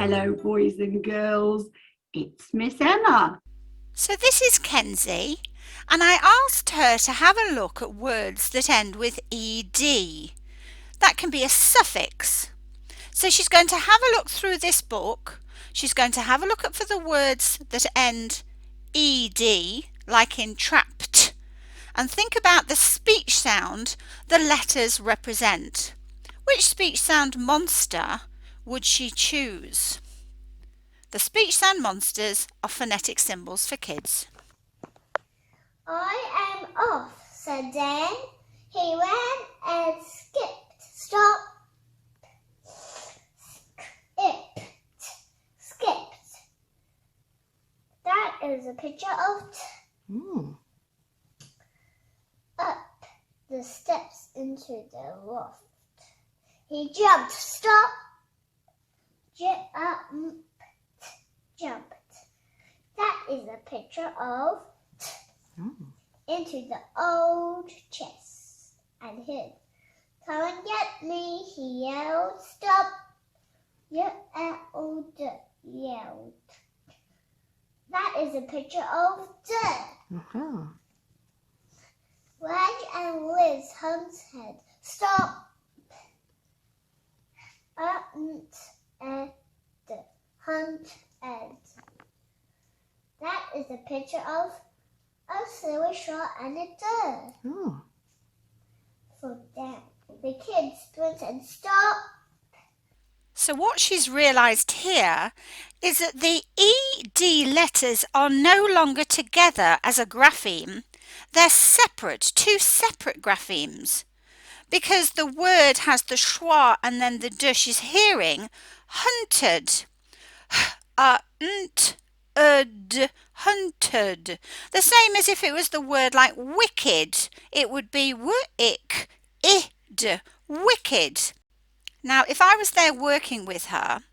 Hello, boys and girls. It's Miss Emma. So this is Kenzie, and I asked her to have a look at words that end with ed. That can be a suffix. So she's going to have a look through this book. She's going to have a look at for the words that end ed, like in trapped, and think about the speech sound the letters represent. Which speech sound monster would she choose? The speech sound monsters are phonetic symbols for kids. I am off, said Dan. He ran and skipped. Stop. Skipped. That is a picture of up the steps into the loft. He jumped. Stop. Jumped. That is a picture of into the old chest and hid. Come and get me, he yelled. Stop. Yelled. That is a picture of dirt. Rag and Liz Hunt's head. Stop. Hunt Ed. That is a picture of a silver straw and a dirt. For them. The kids sprinted. Stop. So what she's realised here is that the ED letters are no longer together as a grapheme. They're separate, two separate graphemes. Because the word has the schwa and then the d, she's hearing hunted. Hunted. The same as if it was the word like wicked. It would be wick, id, wicked. Now, if I was there working with her,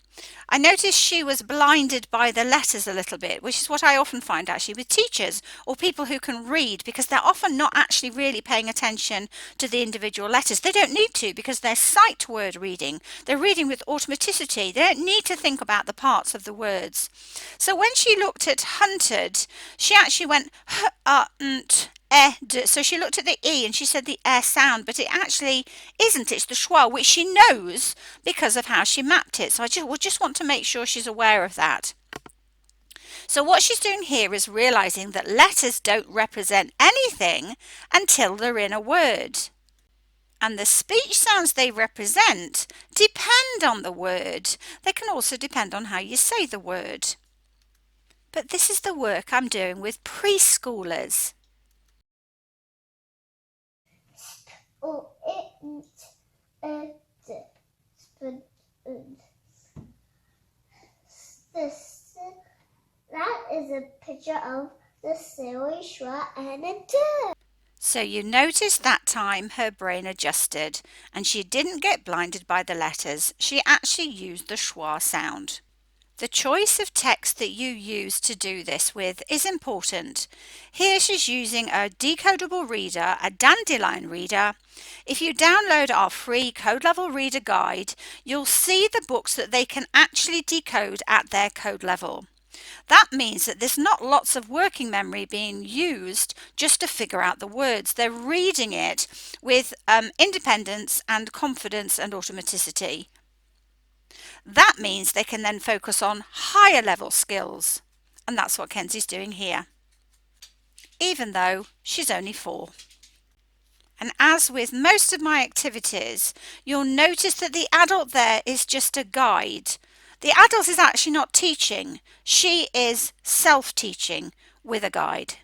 I noticed she was blinded by the letters a little bit, which is what I often find actually with teachers or people who can read, because they're often not actually really paying attention to the individual letters. They don't need to, because they're sight word reading. They're reading with automaticity. They don't need to think about the parts of the words. So when she looked at hunted, she actually went so she looked at the E and she said the sound, but it actually isn't. It's the schwa, which she knows because of how she mapped it. So I just want to make sure she's aware of that. So what she's doing here is realizing that letters don't represent anything until they're in a word. And the speech sounds they represent depend on the word. They can also depend on how you say the word. But this is the work I'm doing with preschoolers. That is a picture of the silly schwa and a dirt. So you notice that time her brain adjusted and she didn't get blinded by the letters. She actually used the schwa sound. The choice of text that you use to do this with is important. Here she's using a decodable reader, a dandelion reader. If you download our free code level reader guide, you'll see the books that they can actually decode at their code level. That means that there's not lots of working memory being used just to figure out the words. They're reading it with independence and confidence and automaticity. That means they can then focus on higher level skills. And that's what Kenzie's doing here, even though she's only 4. And as with most of my activities, you'll notice that the adult there is just a guide. The adult is actually not teaching. She is self-teaching with a guide.